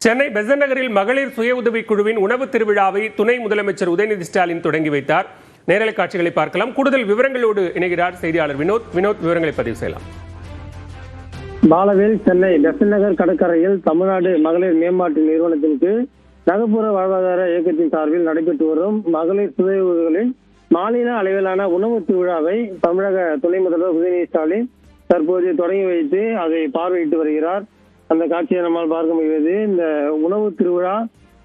சென்னை பெசன்ட் நகரில் மகளிர் சுய உதவிக் குழுவின் உணவு திருவிழாவை துணை முதலமைச்சர் உதயநிதி ஸ்டாலின் தொடங்கி வைத்தார். நேரலை காட்சிகளை பார்க்கலாம். கூடுதல் விவரங்களோடு இணைகிறார் செய்தியாளர் வினோத். விவரங்களை பதிவு செய்யலாம். பாலவேல் சென்னை பெசன்ட் நகர் கடற்கரையில் தமிழ்நாடு மகளிர் மேம்பாட்டு நிறுவனத்திற்கு நகர்ப்புற வாழ்வாதார இயக்கத்தின் சார்பில் நடைபெற்று வரும் மகளிர் சுய உதவிகளின் மாநில அளவிலான உணவு திருவிழாவை தமிழக துணை முதல்வர் உதயநிதி ஸ்டாலின் தற்போது தொடங்கி வைத்து அதை பார்வையிட்டு வருகிறார். அந்த காட்சியை நம்மால் பார்க்க முடிகிறது. இந்த உணவு திருவிழா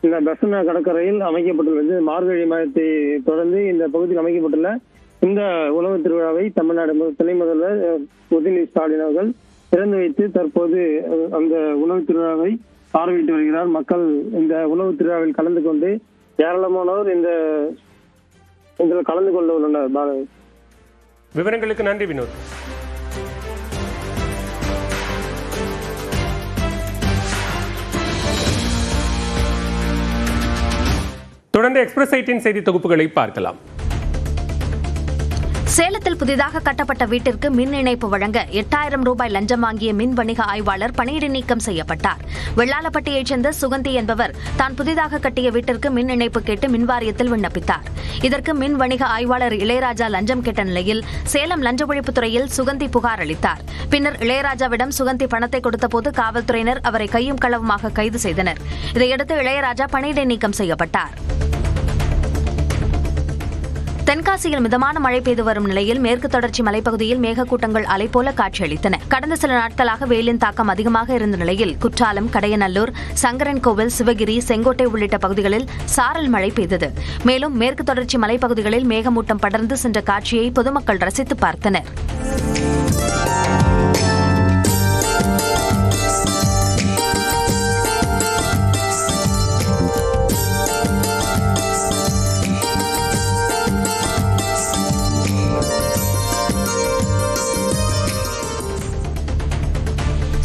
இந்த பெசன்ட் கடற்கரையில் அமைக்கப்பட்டுள்ளது. மார்கழி மாதத்தை தொடர்ந்து இந்த பகுதியில் அமைக்கப்பட்டுள்ள இந்த உணவு திருவிழாவை தமிழ்நாடு துணை முதல்வர் உதயநிதி ஸ்டாலின் அவர்கள் திறந்து வைத்து தற்போது அந்த உணவு திருவிழாவை பார்வையிட்டு வருகிறார். மக்கள் இந்த உணவு திருவிழாவில் கலந்து கொண்டு ஏராளமானோர் இதில் கலந்து கொள்ள உள்ளனர். விவரங்களுக்கு நன்றி வினோத். தொடர்ந்து எக்ஸ்பிரஸ் 18 செய்தி தொகுப்புகளை பார்க்கலாம். சேலத்தில் புதிதாக கட்டப்பட்ட வீட்டிற்கு மின் இணைப்பு வழங்க 8000 ரூபாய் லஞ்சம் வாங்கிய மின் வணிக ஆய்வாளர் பணியிடை நீக்கம் செய்யப்பட்டார். வெள்ளாளப்பட்டியைச் சேர்ந்த சுகந்தி என்பவர் தான் புதிதாக கட்டிய வீட்டிற்கு மின் இணைப்பு கேட்டு மின்வாரியத்தில் விண்ணப்பித்தார். இதற்கு மின் வணிக ஆய்வாளர் இளையராஜா லஞ்சம் கேட்ட நிலையில் சேலம் லஞ்ச ஒழிப்புத்துறையில் சுகந்தி புகார் அளித்தார். பின்னர் இளையராஜாவிடம் சுகந்தி பணத்தை கொடுத்தபோது காவல்துறையினர் அவரை கையும் களவுமாக கைது செய்தனர். இதையடுத்து இளையராஜா பணியிடை நீக்கம் செய்யப்பட்டார். தென்காசியில் மிதமான மழை பெய்து வரும் நிலையில் மேற்கு தொடர்ச்சி மலைப்பகுதியில் மேகக்கூட்டங்கள் அலை போல காட்சியளித்தன. கடந்த சில நாட்களாக வெயிலின் தாக்கம் அதிகமாக இருந்த நிலையில் குற்றாலம், கடையநல்லூர், சங்கரன்கோவில், சிவகிரி, செங்கோட்டை உள்ளிட்ட பகுதிகளில் சாரல் மழை பெய்தது. மேலும் மேற்கு தொடர்ச்சி மலைப்பகுதிகளில் மேகமூட்டம் படர்ந்து சென்ற காட்சியை பொதுமக்கள் ரசித்து பார்த்தனர்.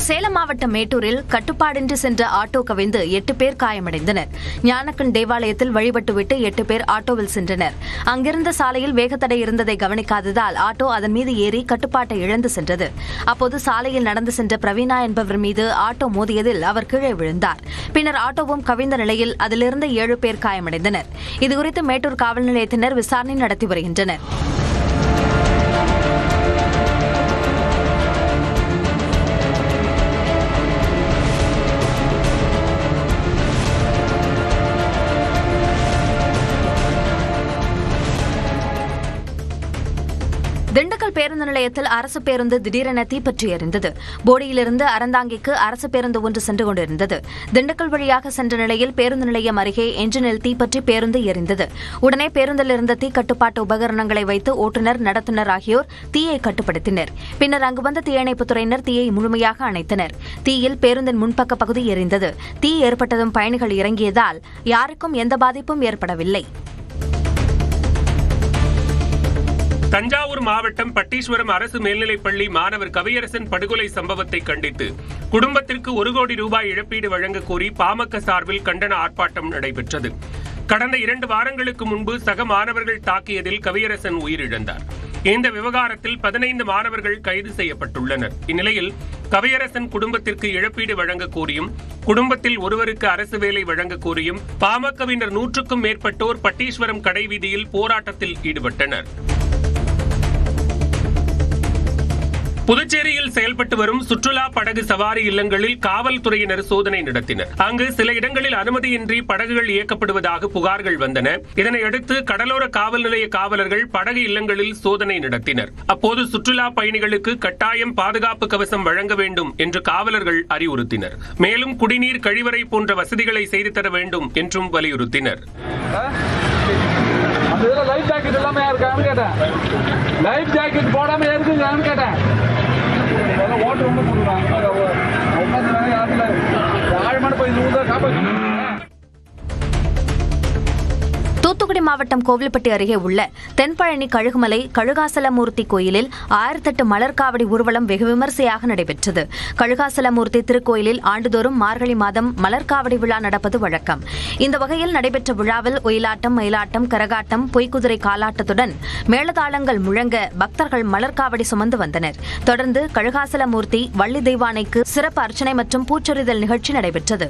சேலம் மாவட்டம் மேட்டூரில் கட்டுப்பாடின்றி சென்ற ஆட்டோ கவிழ்ந்து 8 பேர் காயமடைந்தனர். ஞானக்கன் தேவாலயத்தில் வழிபட்டுவிட்டு 8 பேர் ஆட்டோவில் சென்றனர். அங்கிருந்த சாலையில் வேகத்தடை இருந்ததை கவனிக்காததால் ஆட்டோ அதன் மீது ஏறி கட்டுப்பாட்டை இழந்து சென்றது. அப்போது சாலையில் நடந்து சென்ற பிரவீனா என்பவர் மீது ஆட்டோ மோதியதில் அவர் கீழே விழுந்தார். பின்னர் ஆட்டோவும் கவிழ்ந்த நிலையில் அதிலிருந்து 7 பேர் காயமடைந்தனர். இதுகுறித்து மேட்டூர் காவல் நிலையத்தினர் விசாரணை நடத்தி வருகின்றனர். திண்டுக்கல் பேருந்து நிலையத்தில் அரசு பேருந்து திடீரென தீப்பற்றி எரிந்தது. போடியிலிருந்து அறந்தாங்கிக்கு அரசு பேருந்து ஒன்று சென்று கொண்டிருந்தது. திண்டுக்கல் வழியாக சென்ற நிலையில் பேருந்து நிலையம் அருகே என்ஜினில் தீப்பற்றி பேருந்து எரிந்தது. உடனே பேருந்தில் இருந்த தீ கட்டுப்பாட்டு உபகரணங்களை வைத்து ஓட்டுநர், நடத்துனர் ஆகியோர் தீயை கட்டுப்படுத்தினர். பின்னர் அங்கு வந்த தீயணைப்புத் துறையினர் தீயை முழுமையாக அணைத்தனர். தீயில் பேருந்தின் முன்பக்க பகுதி எரிந்தது. தீ ஏற்பட்டதும் பயணிகள் இறங்கியதால் யாருக்கும் எந்த பாதிப்பும் ஏற்படவில்லை. தஞ்சாவூர் மாவட்டம் பட்டீஸ்வரம் அரசு மேல்நிலைப்பள்ளி மாணவர் கவியரசன் படுகொலை சம்பவத்தை கண்டித்து குடும்பத்திற்கு 1 கோடி ரூபாய் இழப்பீடு வழங்க கோரி பாமக சார்பில் கண்டன ஆர்ப்பாட்டம் நடைபெற்றது. கடந்த 2 வாரங்களுக்கு முன்பு சக மாணவர்கள் தாக்கியதில் கவியரசன் உயிரிழந்தார். இந்த விவகாரத்தில் 15 மாணவர்கள் கைது செய்யப்பட்டுள்ளனர். இந்நிலையில் கவியரசன் குடும்பத்திற்கு இழப்பீடு வழங்க கோரியும் குடும்பத்தில் ஒருவருக்கு அரசு வேலை வழங்க கோரியும் பாமகவினர் 100க்கும் மேற்பட்டோர் பட்டீஸ்வரம் கடைவீதியில் போராட்டத்தில் ஈடுபட்டனர். புதுச்சேரியில் செயல்பட்டு வரும் சுற்றுலா படகு சவாரி இல்லங்களில் காவல்துறையினர் சோதனை நடத்தினர். அங்கு சில இடங்களில் அனுமதியின்றி படகுகள் இயக்கப்படுவதாக புகார்கள் வந்தன. இதனையடுத்து கடலோர காவல் நிலைய காவலர்கள் படகு இல்லங்களில் சோதனை நடத்தினர். அப்போது சுற்றுலா பயணிகளுக்கு கட்டாயம் பாதுகாப்பு கவசம் வழங்க வேண்டும் என்று காவலர்கள் அறிவுறுத்தினர். மேலும் குடிநீர், கழிவறை போன்ற வசதிகளை செய்து தர வேண்டும் என்றும் வலியுறுத்தினர். தூத்துக்குடி மாவட்டம் கோவில்பட்டி அருகே உள்ள தென்பழனி கழுகுமலை கழுகாசலமூர்த்தி கோயிலில் 1008 மலர்காவடி ஊர்வலம் வெகு விமரிசையாக நடைபெற்றது. கழுகாசலமூர்த்தி திருக்கோயிலில் ஆண்டுதோறும் மார்கழி மாதம் மலர்காவடி விழா நடப்பது வழக்கம். இந்த வகையில் நடைபெற்ற விழாவில் ஒயிலாட்டம், மயிலாட்டம், கரகாட்டம், பொய்க்குதிரை காலாட்டத்துடன் மேளதாளங்கள் முழங்க பக்தர்கள் மலர்காவடி சுமந்து வந்தனர். தொடர்ந்து கழுகாசலமூர்த்தி, வள்ளி தெய்வானைக்கு சிறப்பு அர்ச்சனை மற்றும் பூச்சொரிதல் நிகழ்ச்சி நடைபெற்றது.